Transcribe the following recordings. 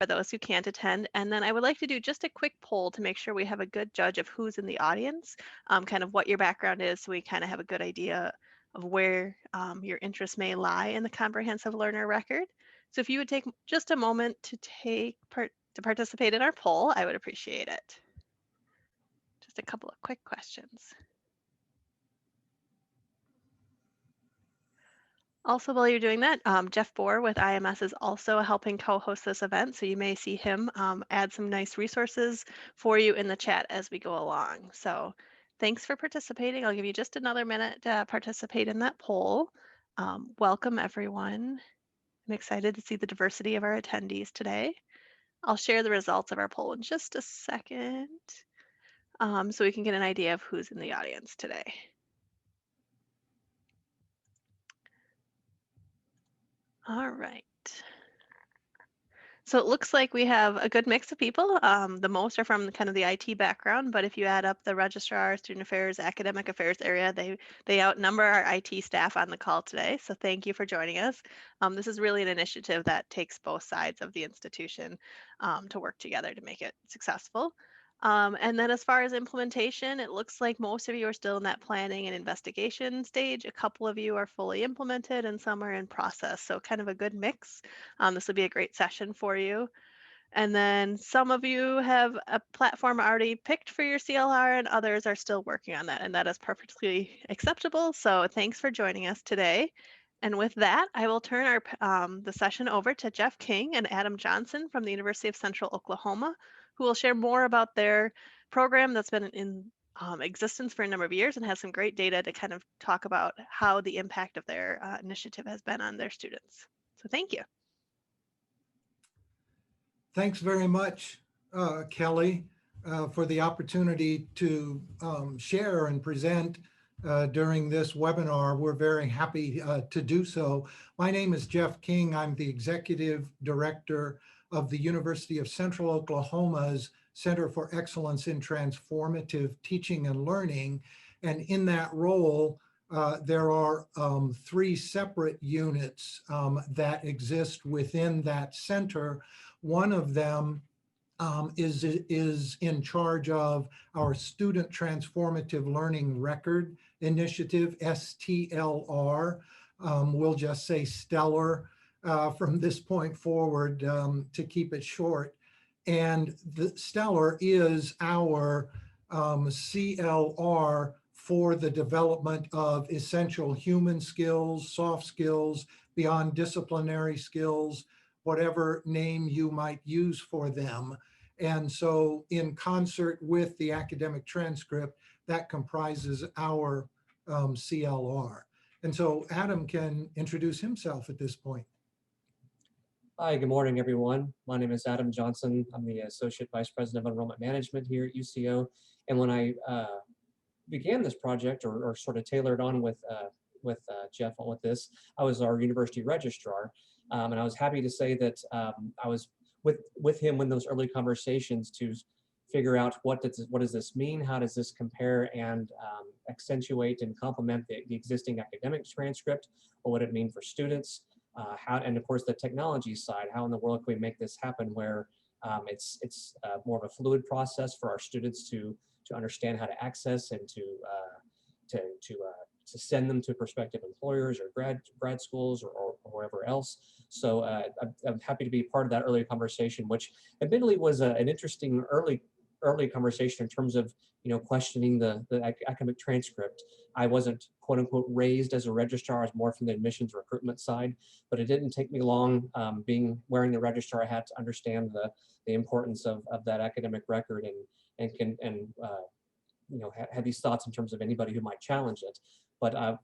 for those who can't attend. And then I would like to do just a quick poll to make sure we have a good judge of who's in the audience, kind of what your background is, so we kind of have a good idea of where your interests may lie in the comprehensive learner record. So if you would take just a moment to participate in our poll, I would appreciate it. Just a couple of quick questions. Also, while you're doing that, Jeff Bohr with IMS is also helping co-host this event, so you may see him add some nice resources for you in the chat as we go along. So thanks for participating. I'll give you just another minute to participate in that poll. Welcome, everyone. I'm excited to see the diversity of our attendees today. I'll share the results of our poll in just a second so we can get an idea of who's in the audience today. All right. So it looks like we have a good mix of people. The most are from kind of the IT background, but if you add up the registrar, student affairs, academic affairs area, they outnumber our IT staff on the call today. So thank you for joining us. This is really an initiative that takes both sides of the institution to work together to make it successful. And then as far as implementation, it looks like most of you are still in that planning and investigation stage. A couple of you are fully implemented and some are in process. So kind of a good mix. This will be a great session for you. And then some of you have a platform already picked for your CLR and others are still working on that, and that is perfectly acceptable. So thanks for joining us today. And with that, I will turn the session over to Jeff King and Adam Johnson from the University of Central Oklahoma, who will share more about their program that's been in existence for a number of years and has some great data to kind of talk about how the impact of their initiative has been on their students. So thank you. Thanks very much, Kelly, for the opportunity to share and present during this webinar. We're very happy to do so. My name is Jeff King. I'm the Executive Director of the University of Central Oklahoma's Center for Excellence in Transformative Teaching and Learning. And in that role, there are 3 separate units that exist within that center. One of them is in charge of our Student Transformative Learning Record initiative, STLR. We'll just say STLR from this point forward to keep it short. And the STLR is our CLR for the development of essential human skills, soft skills, beyond disciplinary skills, whatever name you might use for them. And so in concert with the academic transcript, that comprises our CLR. And so Adam can introduce himself at this point. Hi, good morning, everyone. My name is Adam Johnson. I'm the Associate Vice President of Enrollment Management here at UCO. And when I began this project or sort of tailored on with Jeff on with this, I was our university registrar. And I was happy to say that I was with him in those early conversations to figure out what does this mean, how does this compare and accentuate and complement the existing academic transcript, what would it mean for students, and of course the technology side, how in the world can we make this happen where it's more of a fluid process for our students to understand how to access and to send them to prospective employers or grad schools or wherever else. So I'm happy to be part of that early conversation, which admittedly was an interesting early conversation in terms of questioning the academic transcript. I wasn't quote unquote raised as a registrar, I was more from the admissions recruitment side, but it didn't take me long wearing the registrar hat to understand the importance of that academic record and have these thoughts in terms of anybody who might challenge it. But I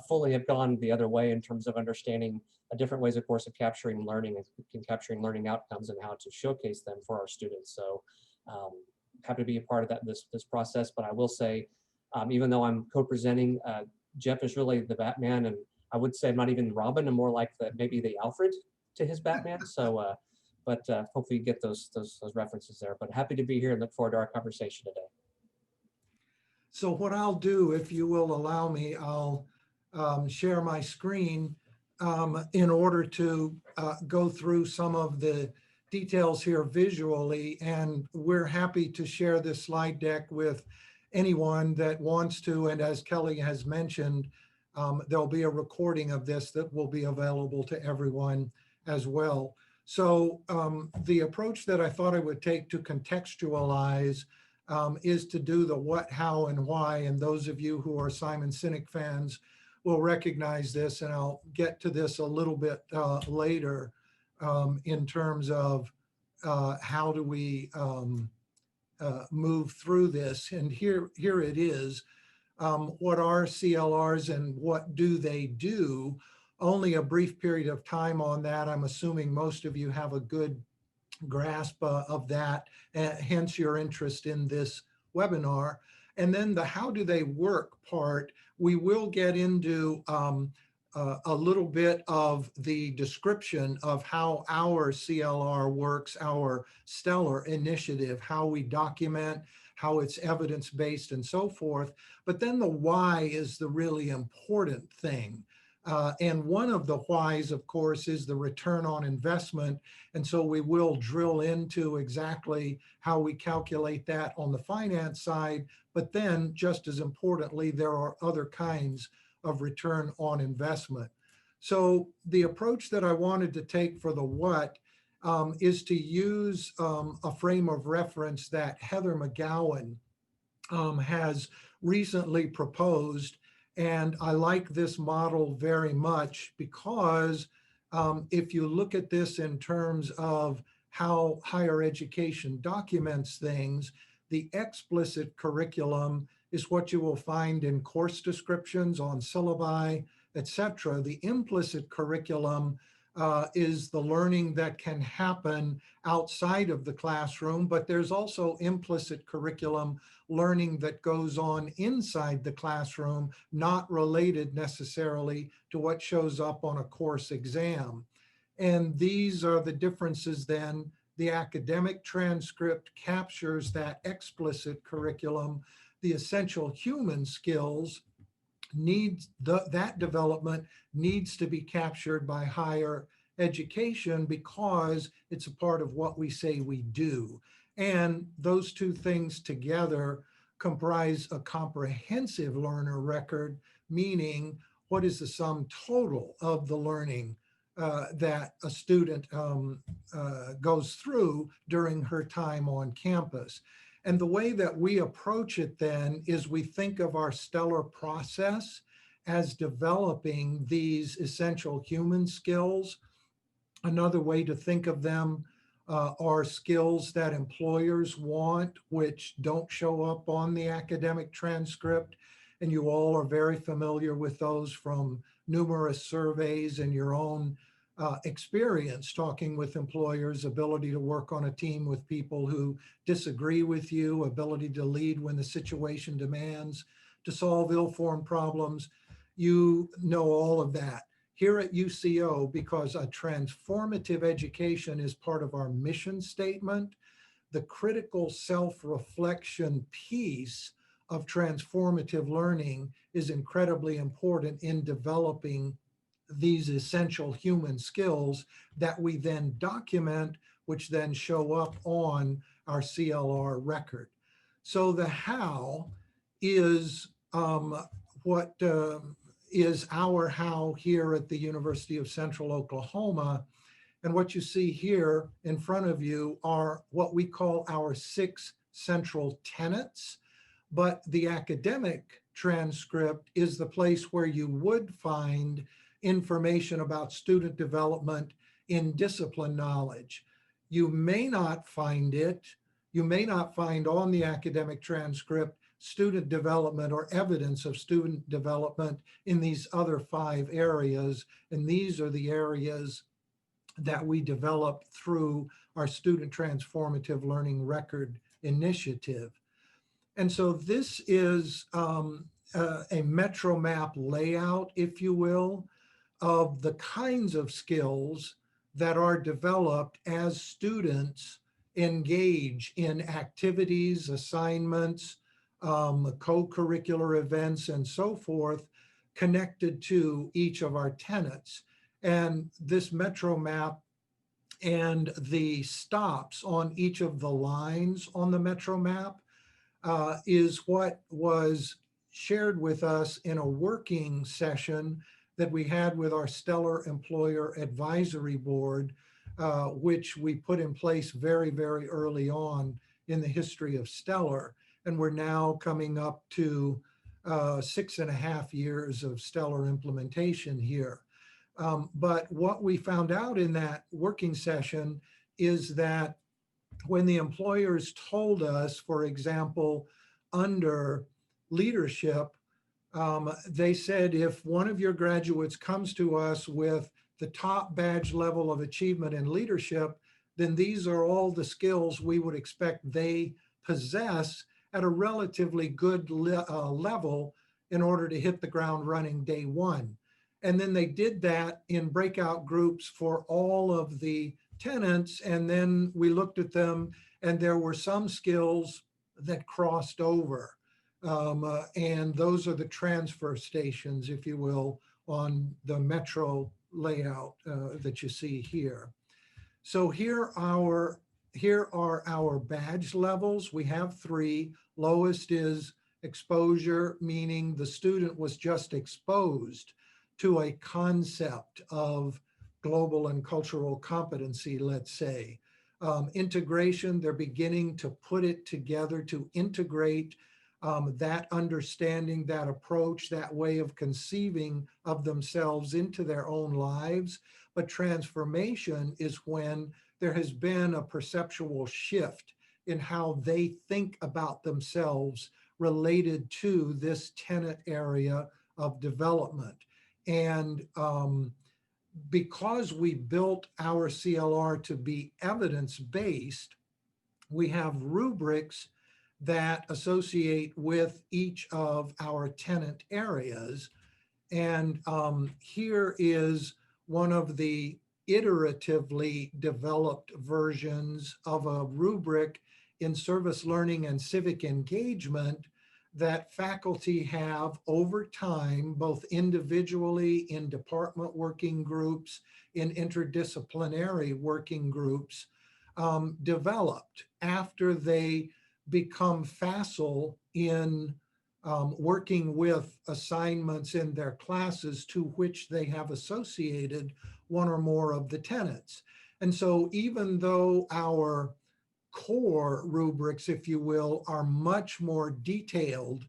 fully have gone the other way in terms of understanding different ways, of course, of capturing learning and capturing learning outcomes and how to showcase them for our students. So happy to be a part of this process. But I will say, even though I'm co-presenting, Jeff is really the Batman, and I would say I'm not even Robin. I'm more like maybe the Alfred to his Batman. So, but hopefully you get those references there. But happy to be here and look forward to our conversation today. So what I'll do, if you will allow me, I'll share my screen in order to go through some of the details here visually, and we're happy to share this slide deck with anyone that wants to. And as Kelly has mentioned, there'll be a recording of this that will be available to everyone as well. So the approach that I thought I would take to contextualize is to do the what, how, and why. And those of you who are Simon Sinek fans will recognize this, and I'll get to this a little bit later in terms of how do we move through this. And here it is. What are CLRs and what do they do? Only a brief period of time on that. I'm assuming most of you have a good grasp of that, hence your interest in this webinar. And then the how do they work part, we will get into a little bit of the description of how our CLR works, our STLR initiative, how we document, how it's evidence-based and so forth. But then the why is the really important thing. And one of the whys, of course, is the return on investment. And so we will drill into exactly how we calculate that on the finance side. But then, just as importantly, there are other kinds of return on investment. So the approach that I wanted to take for the what is to use a frame of reference that Heather McGowan has recently proposed. And I like this model very much because if you look at this in terms of how higher education documents things, the explicit curriculum is what you will find in course descriptions on syllabi, etc. The implicit curriculum is the learning that can happen outside of the classroom, but there's also implicit curriculum learning that goes on inside the classroom, not related necessarily to what shows up on a course exam. And these are the differences then. The academic transcript captures that explicit curriculum. The essential human skills needs, that development needs to be captured by higher education because it's a part of what we say we do. And those two things together comprise a comprehensive learner record, meaning what is the sum total of the learning that a student goes through during her time on campus. And the way that we approach it then is we think of our STLR process as developing these essential human skills. Another way to think of them are skills that employers want, which don't show up on the academic transcript. And you all are very familiar with those from numerous surveys and your own experience talking with employers, ability to work on a team with people who disagree with you, ability to lead when the situation demands, to solve ill-formed problems. You know all of that. Here at UCO, because a transformative education is part of our mission statement, the critical self-reflection piece of transformative learning is incredibly important in developing these essential human skills that we then document, which then show up on our CLR record. So the how is what is our how here at the University of Central Oklahoma. And what you see here in front of you are what we call our 6 central tenets. But the academic transcript is the place where you would find information about student development in discipline knowledge. You may not find it, you may not find on the academic transcript student development or evidence of student development in these other 5 areas. And these are the areas that we develop through our Student Transformative Learning Record initiative. And so this is a Metro Map layout, if you will, of the kinds of skills that are developed as students engage in activities, assignments, co-curricular events, and so forth, connected to each of our tenets. And this Metro Map And the stops on each of the lines on the Metro map is what was shared with us in a working session that we had with our Stellar Employer Advisory Board, which we put in place very, very early on in the history of Stellar. And we're now coming up to 6.5 years of Stellar implementation here. But what we found out in that working session is that when the employers told us, for example, under leadership, they said, if one of your graduates comes to us with the top badge level of achievement in leadership, then these are all the skills we would expect they possess at a relatively good level in order to hit the ground running day one. And then they did that in breakout groups for all of the tenants. And then we looked at them and there were some skills that crossed over. And those are the transfer stations, if you will, on the Metro layout that you see here. So here are our badge levels. We have 3. Lowest is exposure, meaning the student was just exposed to a concept of global and cultural competency, let's say. Integration, they're beginning to put it together to integrate that understanding, that approach, that way of conceiving of themselves into their own lives. But transformation is when there has been a perceptual shift in how they think about themselves related to this tenet area of development. And because we built our CLR to be evidence-based, we have rubrics that associate with each of our tenant areas. And here is one of the iteratively developed versions of a rubric in service learning and civic engagement that faculty have over time, both individually in department working groups, in interdisciplinary working groups, developed after they become facile in working with assignments in their classes to which they have associated one or more of the tenets. And so even though our core rubrics, if you will, are much more detailed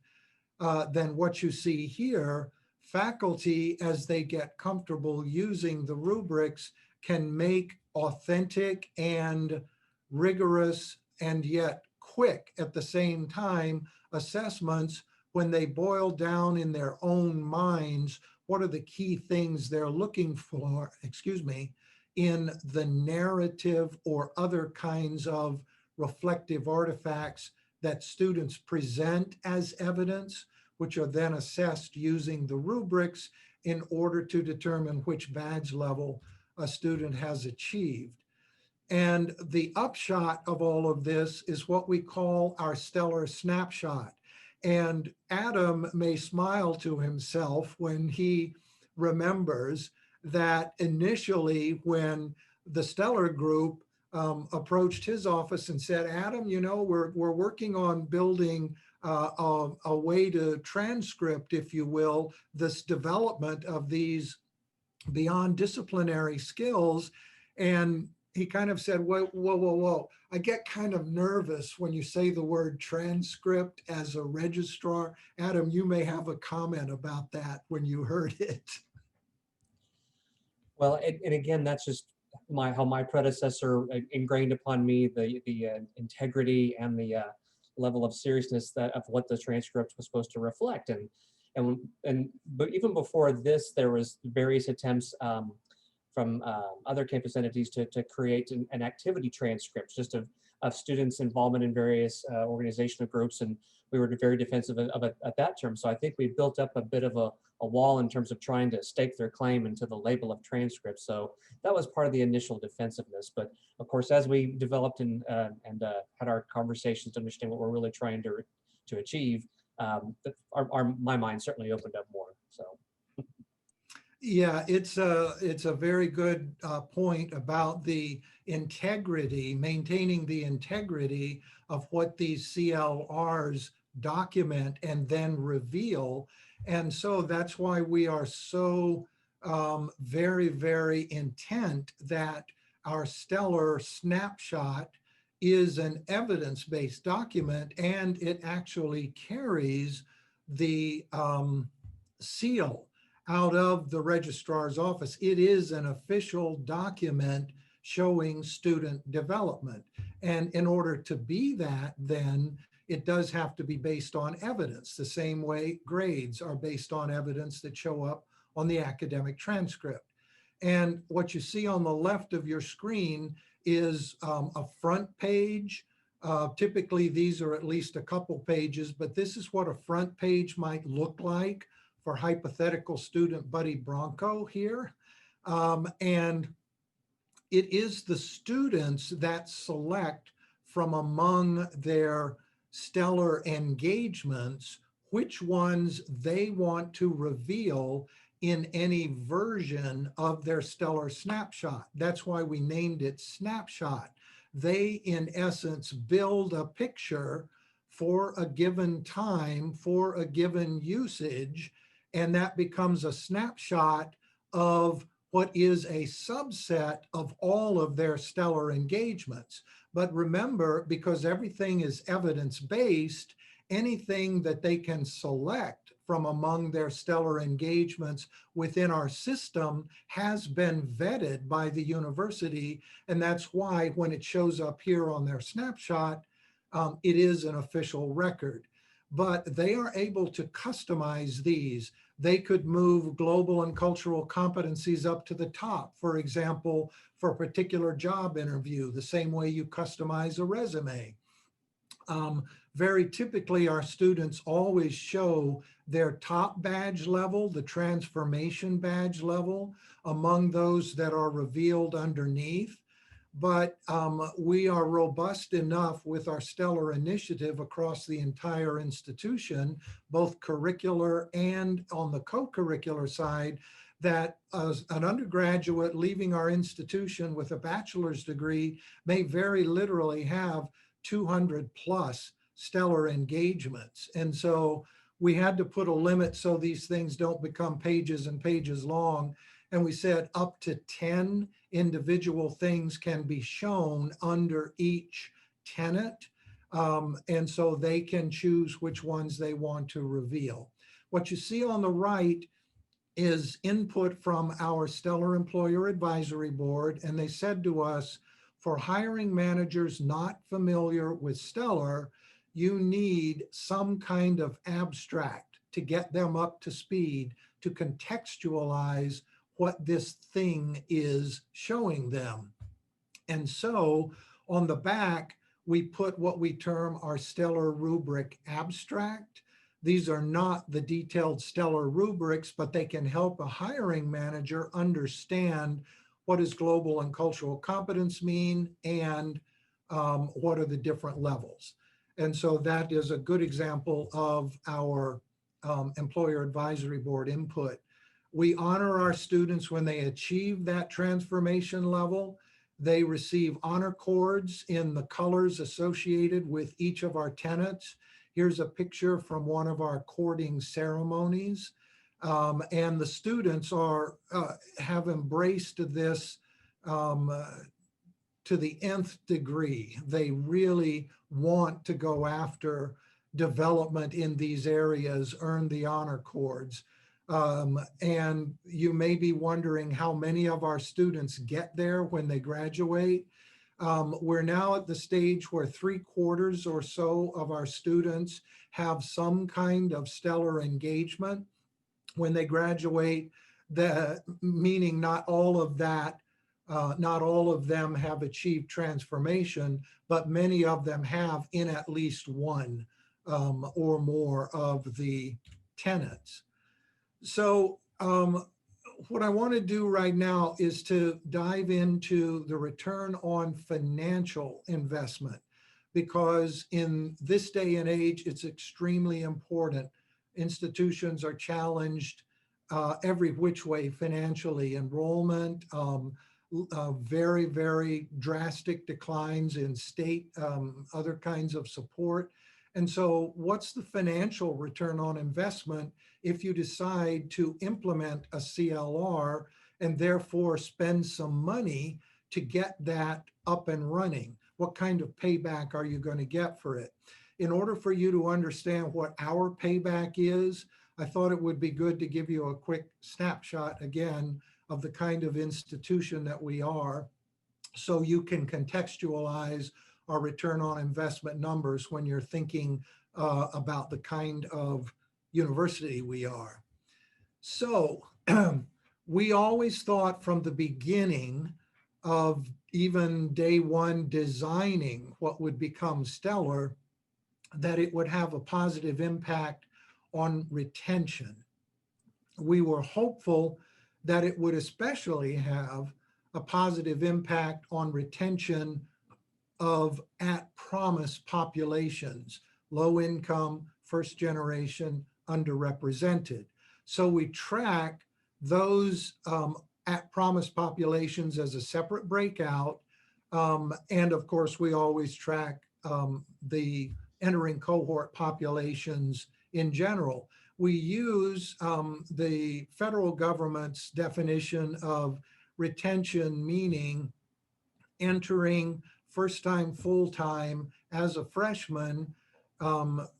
than what you see here, faculty, as they get comfortable using the rubrics, can make authentic and rigorous and yet quick at the same time assessments when they boil down in their own minds what are the key things they're looking for, in the narrative or other kinds of reflective artifacts that students present as evidence, which are then assessed using the rubrics in order to determine which badge level a student has achieved. And the upshot of all of this is what we call our stellar snapshot. And Adam may smile to himself when he remembers that initially when the Stellar group approached his office and said, Adam, you know, we're working on building a way to transcript, if you will, this development of these beyond disciplinary skills. And he kind of said, whoa, whoa, whoa, whoa. I get kind of nervous when you say the word transcript as a registrar. Adam, you may have a comment about that when you heard it. Well, and again, that's just how my predecessor ingrained upon me the integrity and the level of seriousness of what the transcript was supposed to reflect. But even before this, there was various attempts from other campus entities to create an activity transcript just of students' involvement in various organizational groups, and we were very defensive of it at that term. So I think we built up a bit of a wall in terms of trying to stake their claim into the label of transcript. So that was part of the initial defensiveness. But of course, as we developed and had our conversations to understand what we're really trying to achieve, my mind certainly opened up more. So. Yeah, it's a very good point about the integrity, maintaining the integrity of what these CLRs document and then reveal. And so that's why we are so very, very intent that our STLR snapshot is an evidence-based document, and it actually carries the seal out of the registrar's office. It is an official document showing student development. And in order to be that, then it does have to be based on evidence, the same way grades are based on evidence that show up on the academic transcript. And what you see on the left of your screen is a front page. Typically, these are at least a couple pages, but this is what a front page might look like for hypothetical student Buddy Bronco here. And it is the students that select from among their STLR engagements which ones they want to reveal in any version of their STLR snapshot. That's why we named it Snapshot. They, in essence, build a picture for a given time, for a given usage, and that becomes a snapshot of what is a subset of all of their STLR engagements. But remember, because everything is evidence-based, anything that they can select from among their STLR engagements within our system has been vetted by the university. And that's why when it shows up here on their snapshot, it is an official record. But they are able to customize these. They could move global and cultural competencies up to the top, for example, for a particular job interview, the same way you customize a resume. Very typically, our students always show their top badge level, the transformation badge level, among those that are revealed underneath. But we are robust enough with our STLR initiative across the entire institution, both curricular and on the co-curricular side, that as an undergraduate leaving our institution with a bachelor's degree may very literally have 200 plus STLR engagements. And so we had to put a limit so these things don't become pages and pages long. And we said up to 10 individual things can be shown under each tenant. And so they can choose which ones they want to reveal. What you see on the right is input from our STLR Employer Advisory Board. And they said to us, for hiring managers not familiar with STLR, you need some kind of abstract to get them up to speed, to contextualize what this thing is showing them. And so on the back, we put what we term our STLR rubric abstract. These are not the detailed STLR rubrics, but they can help a hiring manager understand what does global and cultural competence mean, and what are the different levels. And so that is a good example of our Employer Advisory Board input. We honor our students when they achieve that transformation level. They receive honor cords in the colors associated with each of our tenets. Here's a picture from one of our courting ceremonies. And the students are have embraced this to the nth degree. They really want to go after development in these areas, earn the honor cords. And you may be wondering how many of our students get there when they graduate. We're now at the stage where 3/4 or so of our students have some kind of STLR engagement when they graduate, meaning not all of that, not all of them have achieved transformation, but many of them have in at least one or more of the tenets. So what I want to do right now is to dive into the return on financial investment, because in this day and age, it's extremely important. Institutions are challenged every which way financially, enrollment, very, very drastic declines in state, other kinds of support. And so what's the financial return on investment if you decide to implement a CLR and therefore spend some money to get that up and running? What kind of payback are you going to get for it? In order for you to understand what our payback is, I thought it would be good to give you a quick snapshot again of the kind of institution that we are, so you can contextualize our return on investment numbers when you're thinking about the kind of university we are. So we always thought from the beginning of even day one designing what would become Stellar, that it would have a positive impact on retention. We were hopeful that it would especially have a positive impact on retention of at-promise populations, low income, first generation, underrepresented. So we track those at-promise populations as a separate breakout. And of course, we always track the entering cohort populations in general. We use the federal government's definition of retention, meaning entering first time, full time as a freshman,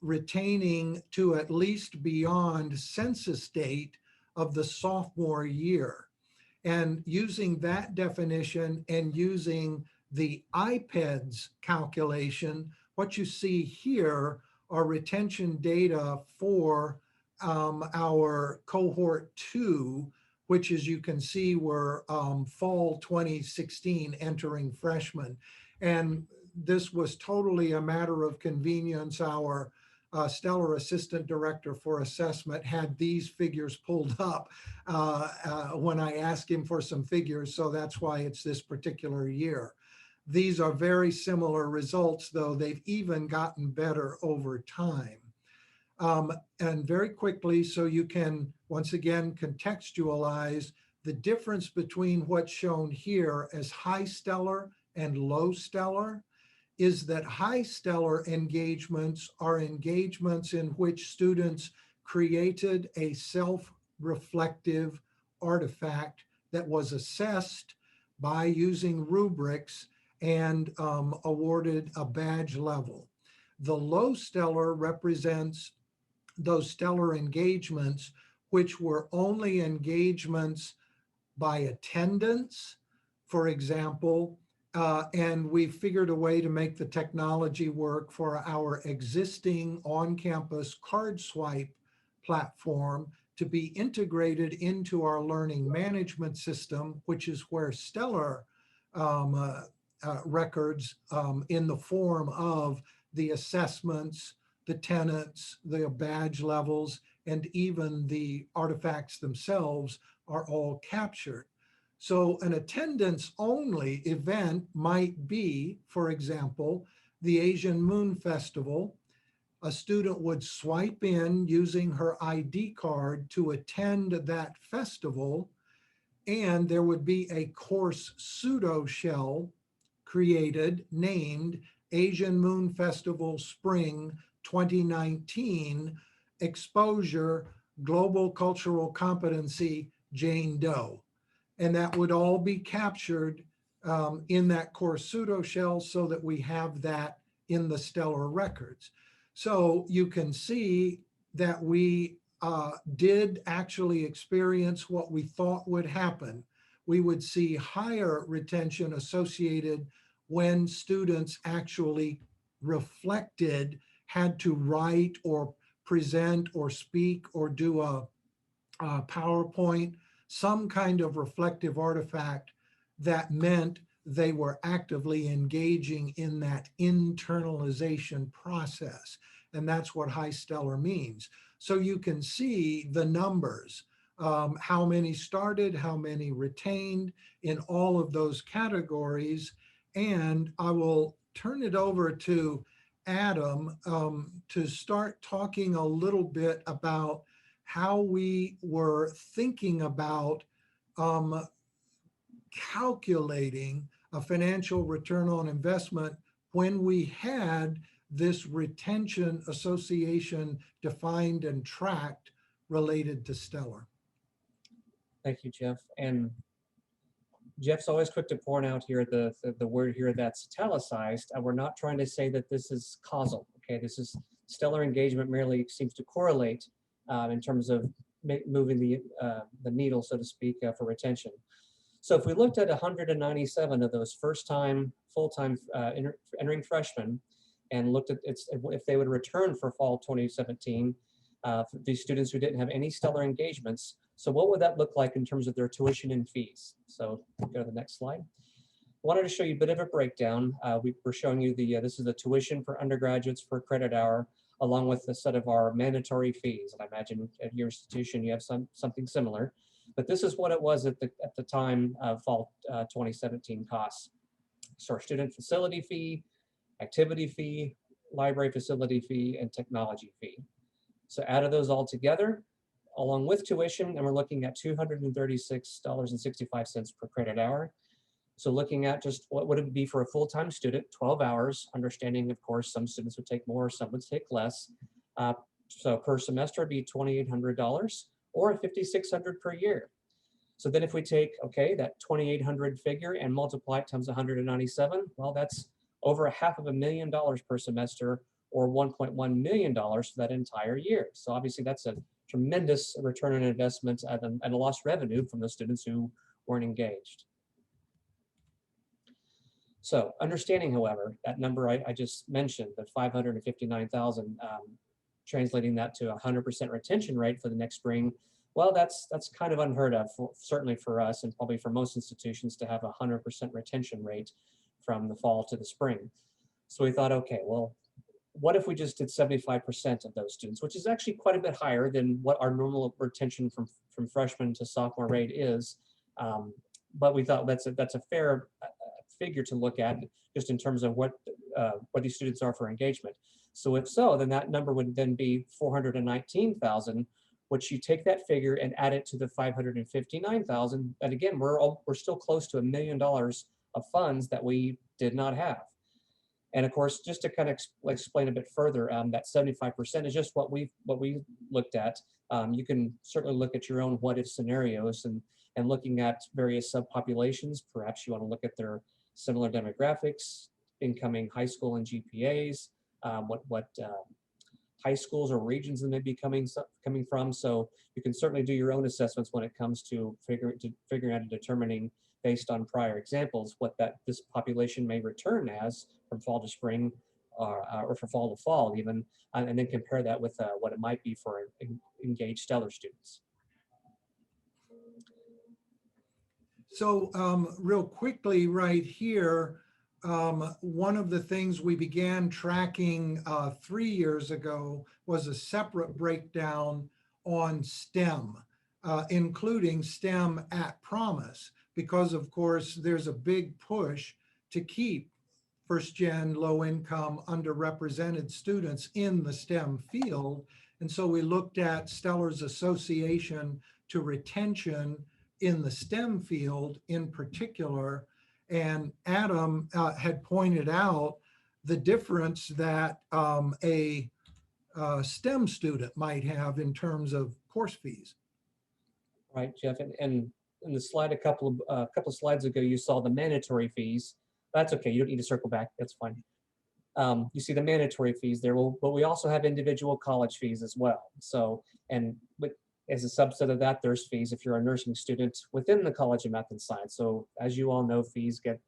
retaining to at least beyond census date of the sophomore year. And using that definition and using the IPEDS calculation, what you see here are retention data for our cohort 2, which, as you can see, were fall 2016 entering freshmen. And this was totally a matter of convenience. Our Stellar Assistant Director for Assessment had these figures pulled up when I asked him for some figures, so that's why it's this particular year. These are very similar results, though they've even gotten better over time. And very quickly, so you can once again contextualize the difference between what's shown here as high stellar and low stellar, is that high stellar engagements are engagements in which students created a self-reflective artifact that was assessed by using rubrics and awarded a badge level. The low stellar represents those stellar engagements, which were only engagements by attendance, for example, and we figured a way to make the technology work for our existing on-campus card swipe platform to be integrated into our learning management system, which is where Stellar records in the form of the assessments, the tenets, the badge levels, and even the artifacts themselves are all captured. So an attendance only event might be, for example, the Asian Moon Festival. A student would swipe in using her ID card to attend that festival, and there would be a course pseudo shell created named Asian Moon Festival Spring 2019 Exposure Global Cultural Competency Jane Doe. And that would all be captured in that course pseudo shell so that we have that in the Stellar records. So you can see that we did actually experience what we thought would happen. We would see higher retention associated when students actually reflected, had to write or present or speak or do a PowerPoint, some kind of reflective artifact that meant they were actively engaging in that internalization process. And that's what high stellar means. So you can see the numbers, how many started, how many retained in all of those categories. And I will turn it over to Adam to start talking a little bit about how we were thinking about calculating a financial return on investment when we had this retention association defined and tracked related to STLR. Thank you, Jeff. And Jeff's always quick to point out here the word here that's italicized. We're not trying to say that this is causal. Okay, this is STLR engagement merely seems to correlate in terms of moving the needle, so to speak, for retention. So if we looked at 197 of those first-time, full-time entering freshmen and looked at if they would return for fall 2017, for these students who didn't have any STLR engagements, so what would that look like in terms of their tuition and fees? So go to the next slide. I wanted to show you a bit of a breakdown. We're showing you this is the tuition for undergraduates per credit hour, along with a set of our mandatory fees. And I imagine at your institution you have something similar. But this is what it was at the time of fall 2017 costs. So our student facility fee, activity fee, library facility fee, and technology fee. So added those all together, along with tuition, and we're looking at $236.65 per credit hour. So looking at just what would it be for a full-time student, 12 hours, understanding, of course, some students would take more, some would take less. So per semester it'd be $2,800 or $5,600 per year. So then if we take, okay, that 2,800 figure and multiply it times 197, well, that's over $500,000 per semester or $1.1 million for that entire year. So obviously that's a tremendous return on investment and a lost revenue from the students who weren't engaged. So understanding, however, that number I just mentioned, the 559,000, translating that to 100% retention rate for the next spring, well, that's kind of unheard of, certainly for us and probably for most institutions to have a 100% retention rate from the fall to the spring. So we thought, okay, well, what if we just did 75% of those students, which is actually quite a bit higher than what our normal retention from freshman to sophomore rate is. But we thought that's a fair figure to look at just in terms of what these students are for engagement. So if so, then that number would then be 419,000, which you take that figure and add it to the 559,000. And again, we're still close to $1 million of funds that we did not have. And of course, just to kind of explain a bit further, that 75% is just what we looked at. You can certainly look at your own what-if scenarios and looking at various subpopulations. Perhaps you want to look at their similar demographics, incoming high school and GPAs, what high schools or regions they may be coming from. So you can certainly do your own assessments when it comes to figuring out and determining based on prior examples what this population may return as from fall to spring or from fall to fall even, and then compare that with what it might be for engaged STLR students. So real quickly right here, one of the things we began tracking 3 years ago was a separate breakdown on STEM, including STEM at promise, because of course there's a big push to keep first-gen, low-income, underrepresented students in the STEM field. And so we looked at STLR's association to retention in the STEM field in particular. And Adam had pointed out the difference that a STEM student might have in terms of course fees. Right, Jeff, and in the slide a couple of slides ago, you saw the mandatory fees. That's okay, you don't need to circle back, that's fine. You see the mandatory fees there, but we also have individual college fees as well. So, and as a subset of that, there's fees if you're a nursing student within the College of Math and Science. So as you all know, fees get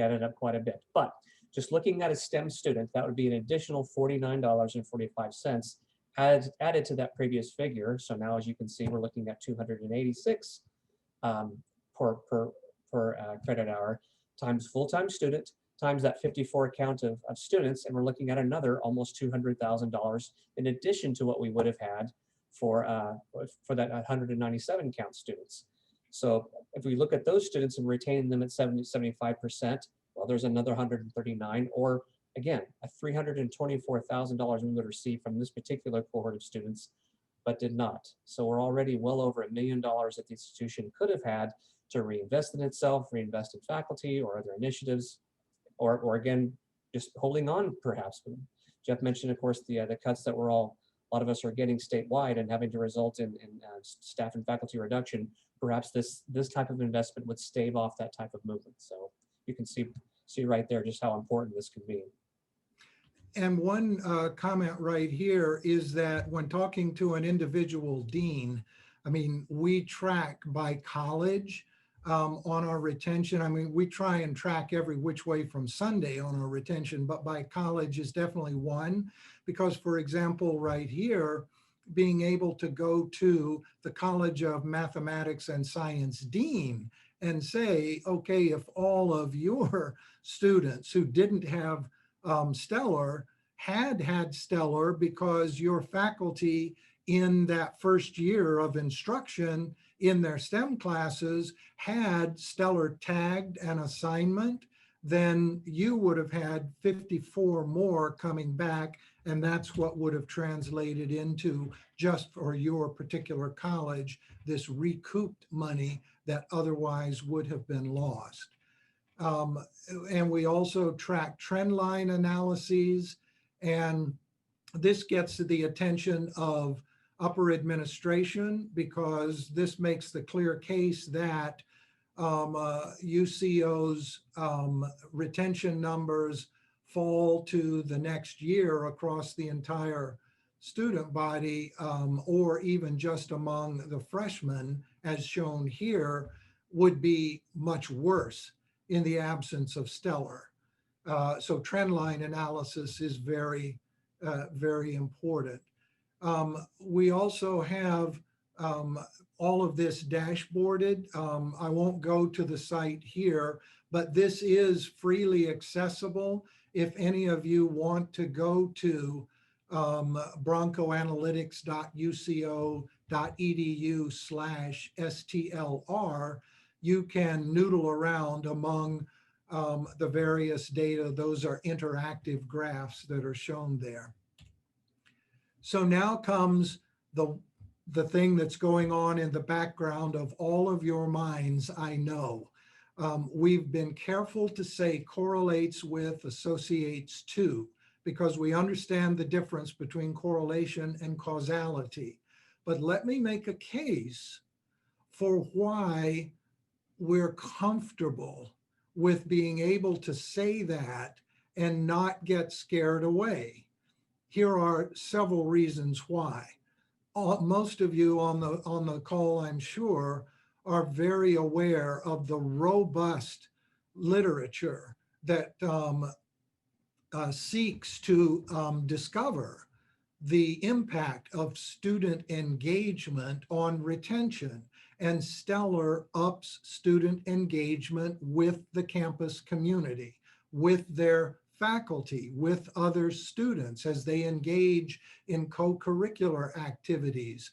added up quite a bit. But just looking at a STEM student, that would be an additional $49.45 added to that previous figure. So now, as you can see, we're looking at $286 per credit hour times full-time student times that 54 count of students, and we're looking at another almost $200,000 in addition to what we would have had for that 197 count students. So if we look at those students and retain them at 75%, well, there's another 139, or again, a $324,000 we would receive from this particular cohort of students, but did not. So we're already well over $1 million that the institution could have had to reinvest in itself, reinvest in faculty or other initiatives, or again, just holding on perhaps. Jeff mentioned, of course, the cuts that a lot of us are getting statewide and having to result in staff and faculty reduction. Perhaps this type of investment would stave off that type of movement. So you can see right there just how important this can be. And one comment right here is that when talking to an individual dean, I mean, we track by college on our retention. I mean, we try and track every which way from Sunday on our retention, but by college is definitely one, because for example, right here, being able to go to the College of Mathematics and Science dean and say, okay, if all of your students who didn't have STLR had STLR because your faculty in that first year of instruction in their STEM classes had STLR tagged an assignment, then you would have had 54 more coming back, and that's what would have translated into, just for your particular college, this recouped money that otherwise would have been lost. And we also track trend line analyses, and this gets to the attention of upper administration because this makes the clear case that UCO's retention numbers fall to the next year across the entire student body, or even just among the freshmen, as shown here, would be much worse in the absence of STLR. So trend line analysis is very, very important. We also have all of this dashboarded. I won't go to the site here, but this is freely accessible. If any of you want to go to broncoanalytics.uco.edu/STLR, you can noodle around among the various data. Those are interactive graphs that are shown there. So now comes the thing that's going on in the background of all of your minds, I know. We've been careful to say correlates with, associates to, because we understand the difference between correlation and causality. But let me make a case for why we're comfortable with being able to say that and not get scared away. Here are several reasons why. Most of you on the call, I'm sure, are very aware of the robust literature that seeks to discover the impact of student engagement on retention, and STLR ups student engagement with the campus community, with their faculty, with other students as they engage in co-curricular activities,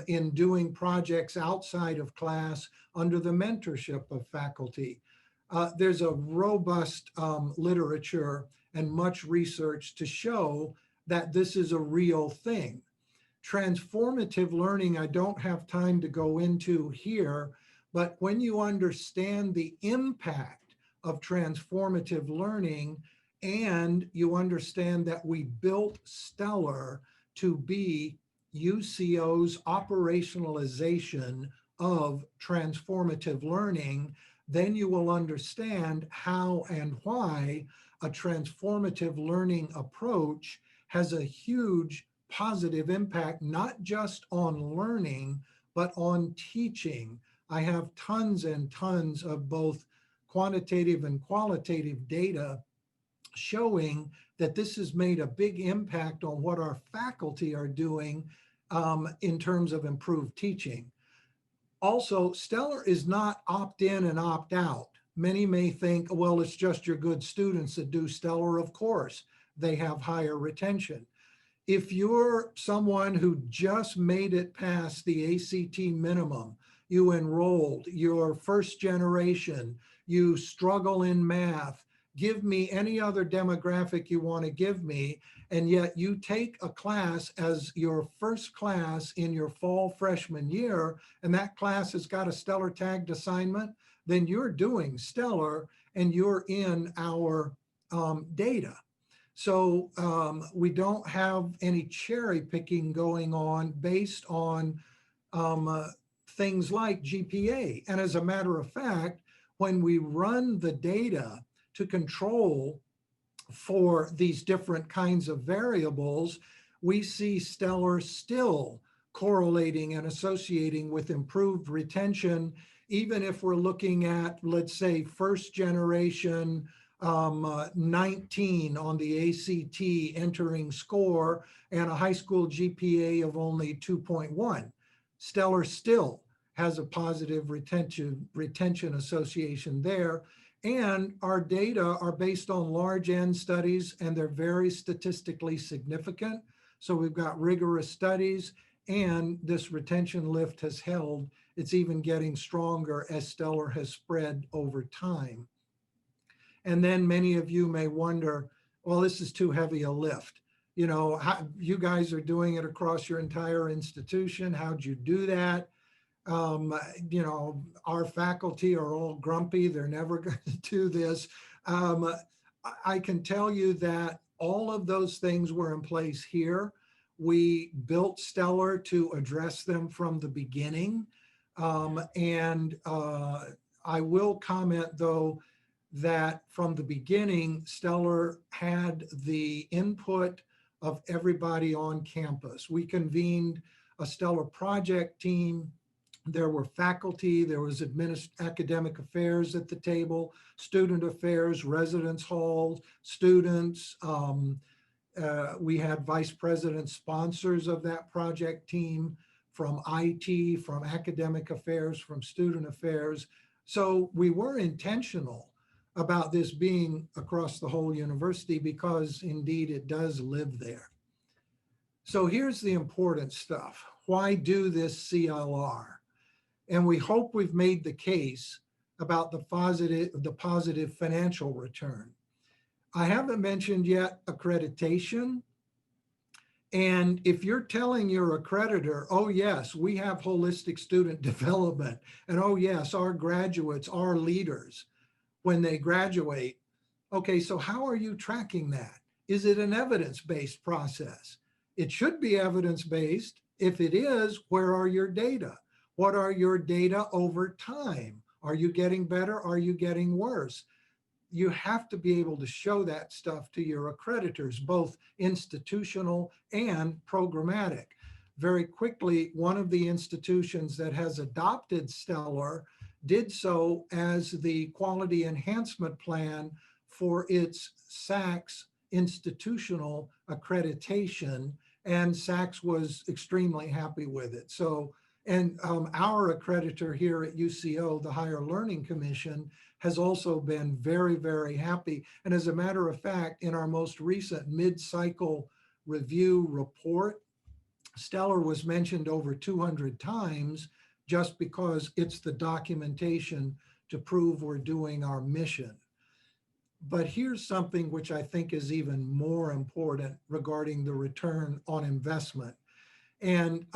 in doing projects outside of class under the mentorship of faculty. There's a robust literature and much research to show that this is a real thing. Transformative learning, I don't have time to go into here, but when you understand the impact of transformative learning and you understand that we built STLR to be UCO's operationalization of transformative learning, then you will understand how and why a transformative learning approach has a huge positive impact, not just on learning, but on teaching. I have tons and tons of both quantitative and qualitative data showing that this has made a big impact on what our faculty are doing in terms of improved teaching. Also, STLR is not opt-in and opt-out. Many may think, well, it's just your good students that do STLR. Of course, they have higher retention. If you're someone who just made it past the ACT minimum, you enrolled, you're first generation, you struggle in math, give me any other demographic you want to give me, and yet you take a class as your first class in your fall freshman year, and that class has got a stellar tagged assignment, then you're doing stellar and you're in our data. So we don't have any cherry picking going on based on things like GPA. And as a matter of fact, when we run the data to control for these different kinds of variables, we see stellar still correlating and associating with improved retention, even if we're looking at, let's say, first generation 19 on the ACT entering score and a high school GPA of only 2.1. Stellar still has a positive retention association there. And our data are based on large N studies, and they're very statistically significant. So we've got rigorous studies, and this retention lift has held. It's even getting stronger as stellar has spread over time. And then many of you may wonder, well, this is too heavy a lift. You know, you guys are doing it across your entire institution. How'd you do that? You know, our faculty are all grumpy. They're never going to do this. I can tell you that all of those things were in place here. We built Stellar to address them from the beginning. I will comment, though, that from the beginning, Stellar had the input of everybody on campus. We convened a Stellar project team. There were faculty, there was academic affairs at the table, student affairs, residence halls, students. We had vice president sponsors of that project team from IT, from academic affairs, from student affairs. So we were intentional about this being across the whole university because indeed it does live there. So here's the important stuff. Why do this CLR? And we hope we've made the case about the positive financial return. I haven't mentioned yet accreditation. And if you're telling your accreditor, oh yes, we have holistic student development, and oh yes, our graduates are leaders when they graduate. Okay, so how are you tracking that? Is it an evidence-based process? It should be evidence-based. If it is, where are your data? What are your data over time? Are you getting better? Are you getting worse? You have to be able to show that stuff to your accreditors, both institutional and programmatic. Very quickly, one of the institutions that has adopted Stellar did so as the quality enhancement plan for its SACS institutional accreditation, and SACS was extremely happy with it. So, and our accreditor here at UCO, the Higher Learning Commission, has also been very, very happy. And as a matter of fact, in our most recent mid-cycle review report, Stellar was mentioned over 200 times just because it's the documentation to prove we're doing our mission. But here's something which I think is even more important regarding the return on investment. And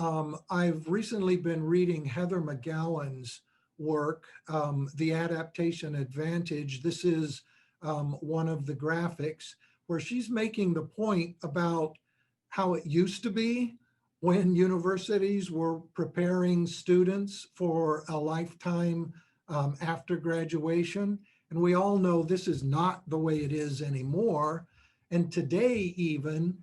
I've recently been reading Heather McGowan's work, The Adaptation Advantage. This is one of the graphics where she's making the point about how it used to be when universities were preparing students for a lifetime after graduation. And we all know this is not the way it is anymore. And today even,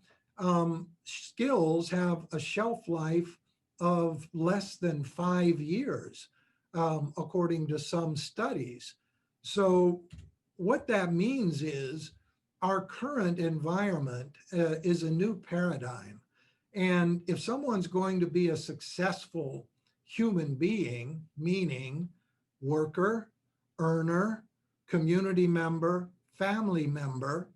skills have a shelf life of less than 5 years, according to some studies. So what that means is our current environment is a new paradigm. And if someone's going to be a successful human being, meaning worker, earner, community member, family member,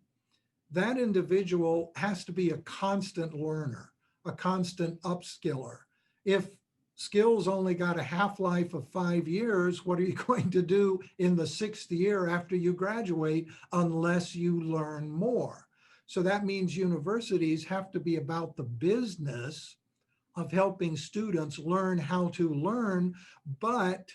that individual has to be a constant learner, a constant upskiller. If skills only got a half-life of 5 years. What are you going to do in the 6th year after you graduate unless you learn more? So that means universities have to be about the business of helping students learn how to learn, but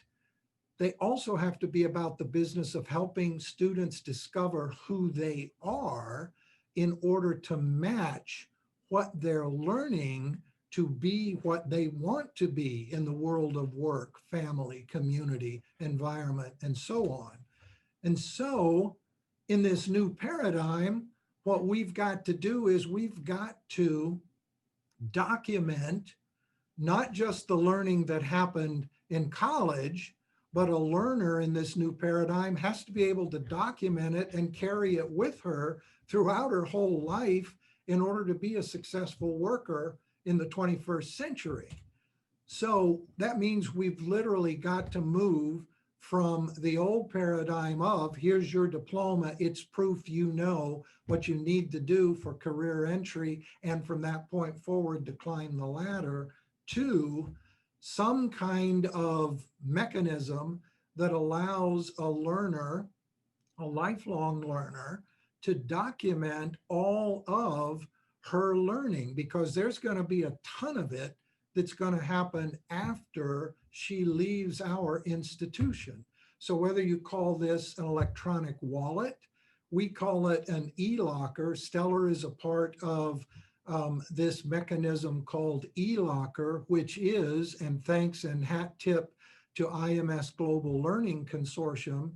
they also have to be about the business of helping students discover who they are in order to match what they're learning to be what they want to be in the world of work, family, community, environment, and so on. And so in this new paradigm, what we've got to do is we've got to document not just the learning that happened in college, but a learner in this new paradigm has to be able to document it and carry it with her throughout her whole life in order to be a successful worker in the 21st century. So that means we've literally got to move from the old paradigm of here's your diploma, it's proof you know what you need to do for career entry, and from that point forward to climb the ladder, to some kind of mechanism that allows a learner, a lifelong learner, to document all of her learning, because there's going to be a ton of it that's going to happen after she leaves our institution. So whether you call this an electronic wallet, we call it an e-locker. STLR is a part of this mechanism called e-locker, which is, and thanks and hat tip to IMS Global Learning Consortium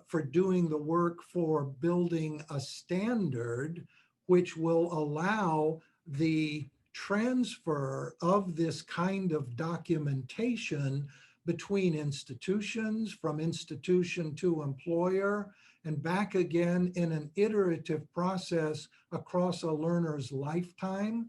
for doing the work for building a standard which will allow the transfer of this kind of documentation between institutions, from institution to employer, and back again in an iterative process across a learner's lifetime.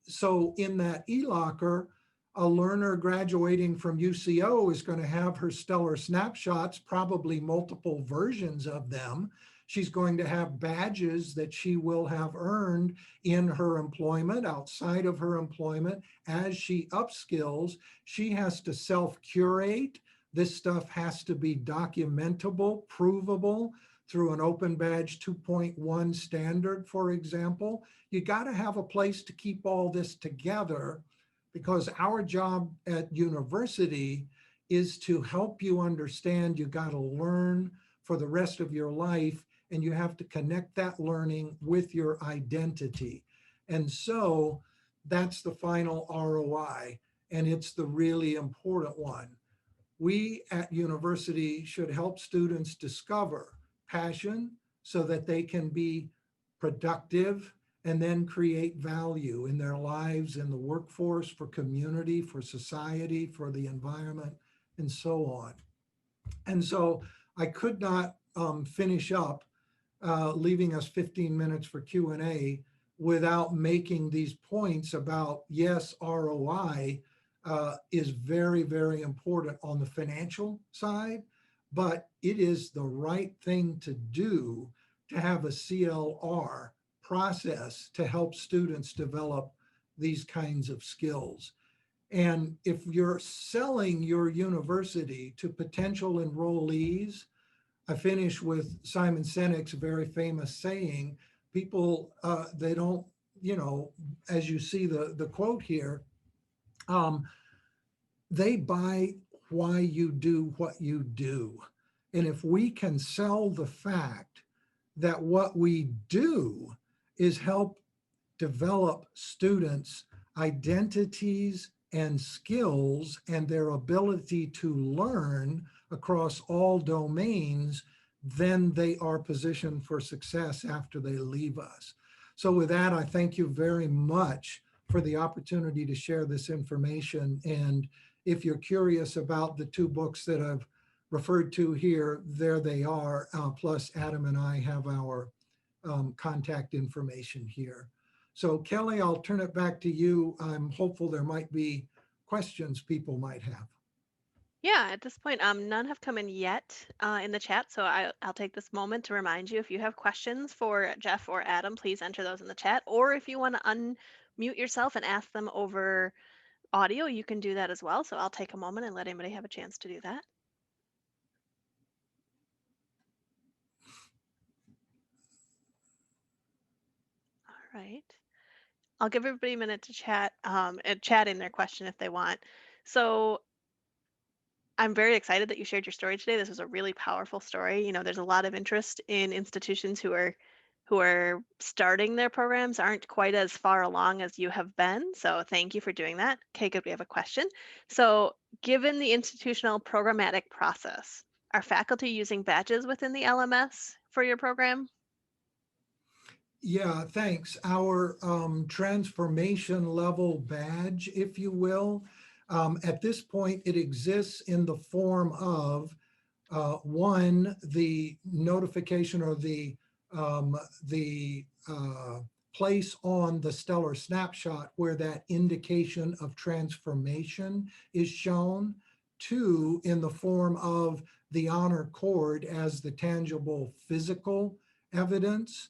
So in that e-locker, a learner graduating from UCO is going to have her STLR snapshots, probably multiple versions of them. She's going to have badges that she will have earned in her employment, outside of her employment. As she upskills, she has to self-curate. This stuff has to be documentable, provable through an Open Badge 2.1 standard, for example. You got to have a place to keep all this together, because our job at university is to help you understand you got to learn for the rest of your life, and you have to connect that learning with your identity. And so that's the final ROI, and it's the really important one. We at university should help students discover passion so that they can be productive and then create value in their lives, in the workforce, for community, for society, for the environment, and so on. And so I could not finish up leaving us 15 minutes for Q&A without making these points about, yes, ROI is very, very important on the financial side, but it is the right thing to do to have a CLR process to help students develop these kinds of skills. And if you're selling your university to potential enrollees, I finish with Simon Sinek's very famous saying, people, they don't, as you see the quote here, they buy why you do what you do. And if we can sell the fact that what we do is help develop students' identities and skills and their ability to learn across all domains, then they are positioned for success after they leave us. So with that, I thank you very much for the opportunity to share this information. And if you're curious about the two books that I've referred to here, there they are. Plus Adam and I have our contact information here. So Kelly, I'll turn it back to you. I'm hopeful there might be questions people might have. Yeah, at this point, none have come in yet in the chat, so I'll take this moment to remind you, if you have questions for Jeff or Adam, please enter those in the chat, or if you want to unmute yourself and ask them over audio, you can do that as well. So I'll take a moment and let anybody have a chance to do that. All right. I'll give everybody a minute to chat and chat in their question if they want. So I'm very excited that you shared your story today. This was a really powerful story. You know, there's a lot of interest in institutions who are starting their programs, aren't quite as far along as you have been. So thank you for doing that. Okay, good. We have a question. So given the institutional programmatic process, are faculty using badges within the LMS for your program? Yeah, thanks. Our transformation level badge, if you will, at this point, it exists in the form of one, the notification or the place on the stellar snapshot where that indication of transformation is shown. Two, in the form of the honor cord as the tangible physical evidence.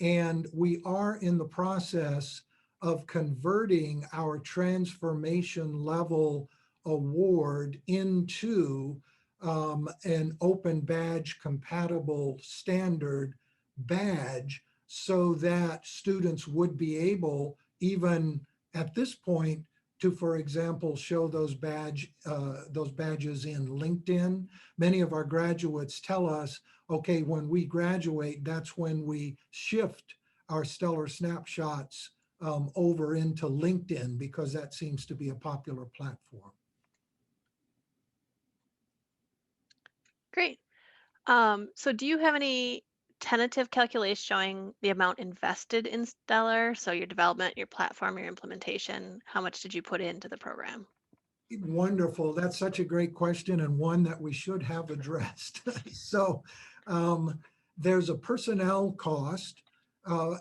And we are in the process of converting our transformation level award into an open badge compatible standard badge so that students would be able, even at this point, to, for example, show those badges in LinkedIn. Many of our graduates tell us, okay, when we graduate, that's when we shift our stellar snapshots over into LinkedIn because that seems to be a popular platform. Great. So do you have any tentative calculations showing the amount invested in Stellar? So your development, your platform, your implementation, how much did you put into the program? Wonderful. That's such a great question and one that we should have addressed. So there's a personnel cost.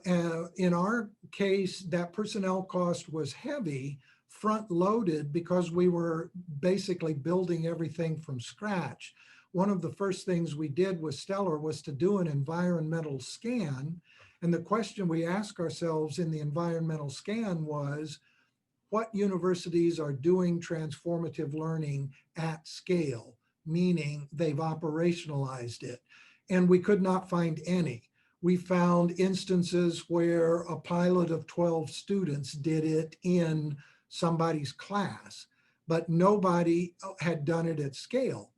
In our case, that personnel cost was heavy, front loaded because we were basically building everything from scratch. One of the first things we did with Stellar was to do an environmental scan. And the question we asked ourselves in the environmental scan was, what universities are doing transformative learning at scale, meaning they've operationalized it? And we could not find any. We found instances where a pilot of 12 students did it in somebody's class, but nobody had done it at scale.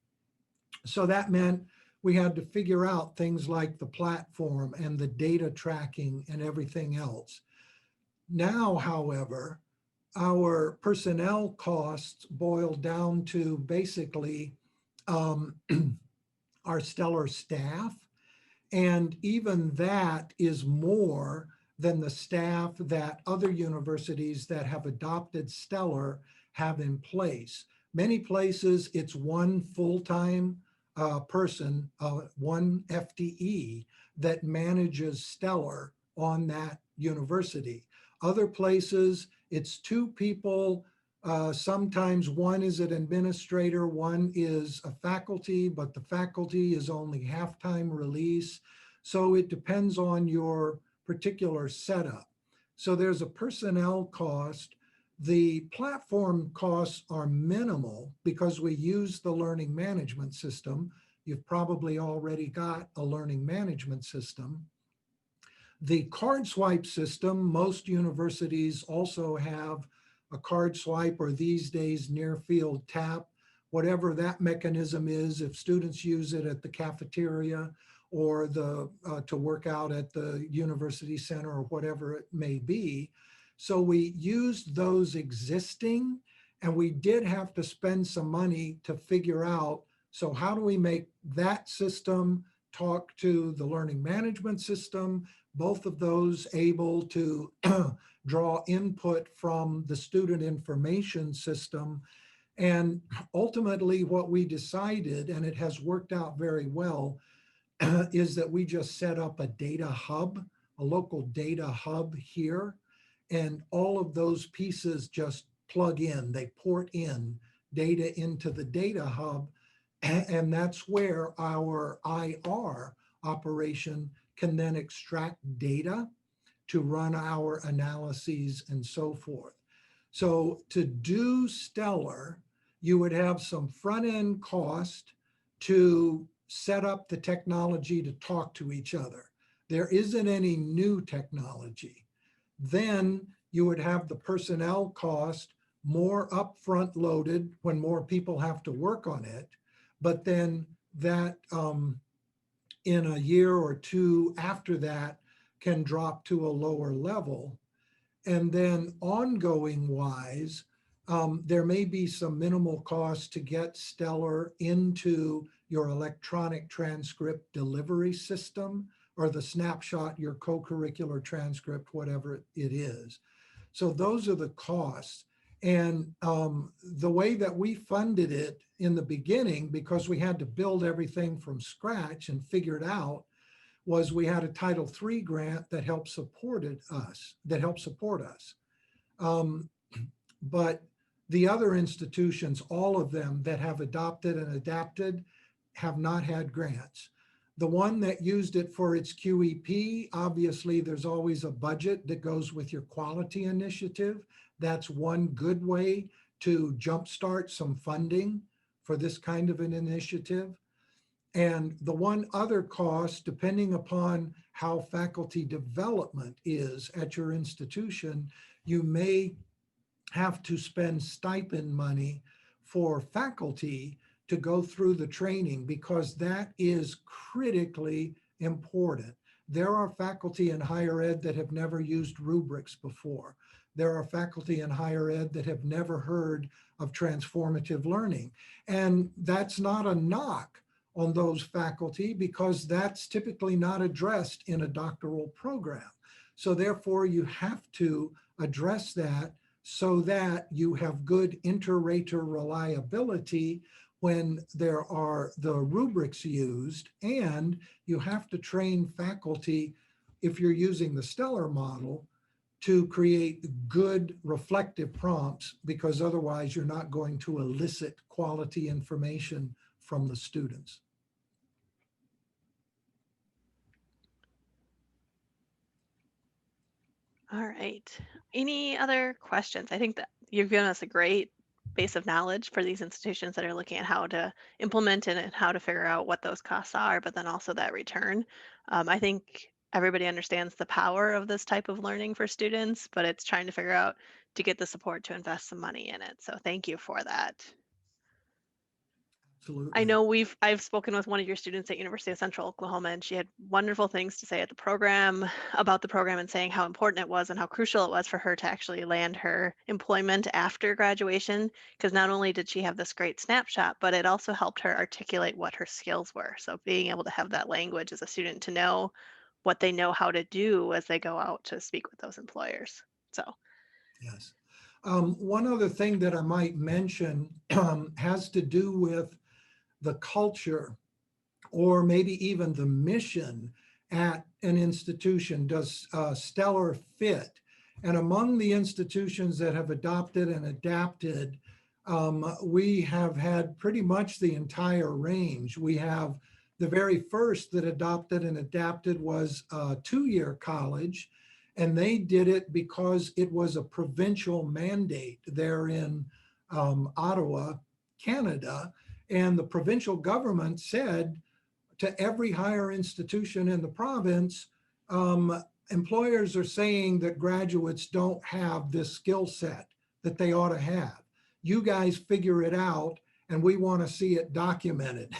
So that meant we had to figure out things like the platform and the data tracking and everything else. Now, however, our personnel costs boil down to basically our stellar staff. And even that is more than the staff that other universities that have adopted Stellar have in place. Many places it's one full-time person, one FTE that manages Stellar on that university. Other places it's two people. Sometimes one is an administrator, one is a faculty, but the faculty is only half-time release. So it depends on your particular setup. So there's a personnel cost. The platform costs are minimal because we use the learning management system. You've probably already got a learning management system. The card swipe system, most universities also have a card swipe or these days near field tap, whatever that mechanism is. If students use it at the cafeteria or to work out at the university center or whatever it may be. So we used those existing, and we did have to spend some money to figure out, so how do we make that system talk to the learning management system, both of those able to draw input from the student information system. And ultimately what we decided, and it has worked out very well, is that we just set up a data hub, a local data hub here, and all of those pieces just plug in, they port in data into the data hub, and that's where our IR operation can then extract data to run our analyses and so forth. So to do STLR, you would have some front-end cost to set up the technology to talk to each other. There isn't any new technology. Then you would have the personnel cost more upfront loaded when more people have to work on it. But then that in a year or two after that can drop to a lower level. And then ongoing wise, there may be some minimal cost to get STLR into your electronic transcript delivery system or the Snapshot, your co-curricular transcript, whatever it is. So those are the costs. And the way that we funded it in the beginning, because we had to build everything from scratch and figure it out, was we had a Title III grant that helped support us. But the other institutions, all of them that have adopted and adapted, have not had grants. The one that used it for its QEP, obviously there's always a budget that goes with your quality initiative. That's one good way to jumpstart some funding for this kind of an initiative. And the one other cost, depending upon how faculty development is at your institution, you may have to spend stipend money for faculty to go through the training, because that is critically important. There are faculty in higher ed that have never used Rubrics before. There are faculty in higher ed that have never heard of transformative learning. And that's not a knock on those faculty, because that's typically not addressed in a doctoral program. So therefore you have to address that so that you have good inter-rater reliability when there are the rubrics used, and you have to train faculty, if you're using the STLR model, to create good reflective prompts, because otherwise you're not going to elicit quality information from the students. All right. Any other questions? I think that you've given us a great base of knowledge for these institutions that are looking at how to implement it and how to figure out what those costs are, but then also that return. I think everybody understands the power of this type of learning for students, but it's trying to figure out to get the support to invest some money in it. So thank you for that. Absolutely. I know I've spoken with one of your students at University of Central Oklahoma, and she had wonderful things to say at the program about the program, and saying how important it was and how crucial it was for her to actually land her employment after graduation, because not only did she have this great snapshot, but it also helped her articulate what her skills were. So being able to have that language as a student to know what they know how to do as they go out to speak with those employers. So yes. One other thing that I might mention has to do with the culture, or maybe even the mission at an institution. Does STLR fit? And among the institutions that have adopted and adapted, we have had pretty much the entire range. We have the very first that adopted and adapted was a two-year college, and they did it because it was a provincial mandate there in Ottawa, Canada. And the provincial government said to every higher institution in the province, employers are saying that graduates don't have this skill set that they ought to have. You guys figure it out, and we want to see it documented.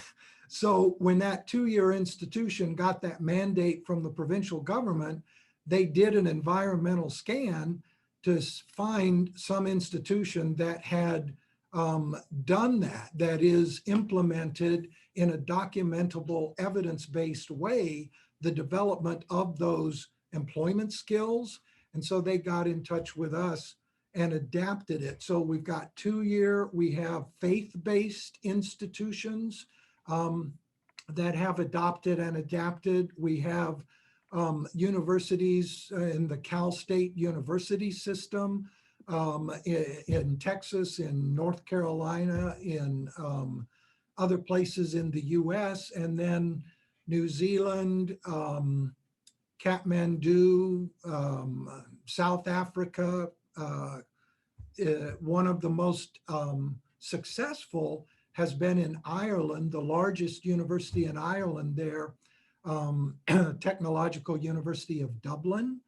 So when that two-year institution got that mandate from the provincial government, they did an environmental scan to find some institution that had done that is implemented in a documentable, evidence-based way, the development of those employment skills. And so they got in touch with us and adapted it. So we've got two-year, we have faith-based institutions that have adopted and adapted. We have universities in the Cal State University system, in Texas, in North Carolina, in other places in the US, and then New Zealand, Kathmandu, South Africa, one of the most successful has been in Ireland, the largest university in Ireland there, Technological University of Dublin.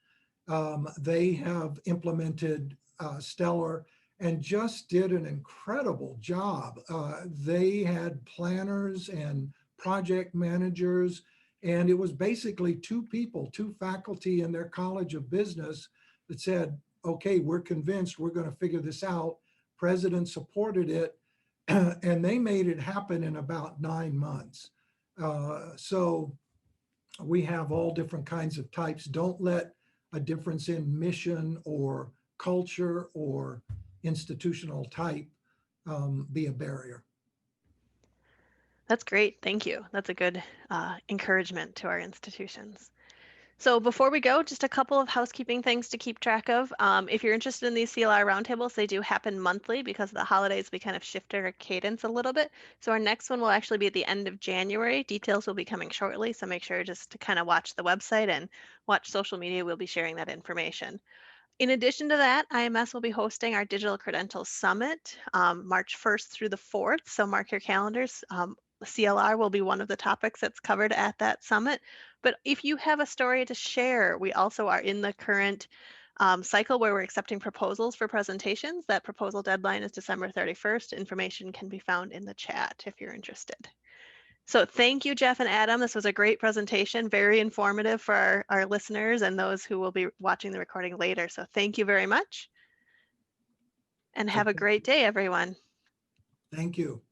They have implemented STLR and just did an incredible job. They had planners and project managers, and it was basically two people, two faculty in their College of Business that said, okay, we're convinced we're going to figure this out. President supported it, and they made it happen in about 9 months. So we have all different kinds of types. Don't let a difference in mission or culture or institutional type be a barrier. That's great. Thank you. That's a good encouragement to our institutions. So before we go, just a couple of housekeeping things to keep track of. If you're interested in these CLR roundtables, they do happen monthly. Because of the holidays, we kind of shifted our cadence a little bit. So our next one will actually be at the end of January. Details will be coming shortly. So make sure just to kind of watch the website and watch social media. We'll be sharing that information. In addition to that, IMS will be hosting our Digital Credentials Summit March 1st through the 4th. So mark your calendars. CLR will be one of the topics that's covered at that summit. But if you have a story to share, we also are in the current cycle where we're accepting proposals for presentations. That proposal deadline is December 31st. Information can be found in the chat if you're interested. So thank you, Jeff and Adam. This was a great presentation, very informative for our listeners and those who will be watching the recording later. So thank you very much. And have a great day, everyone. Thank you.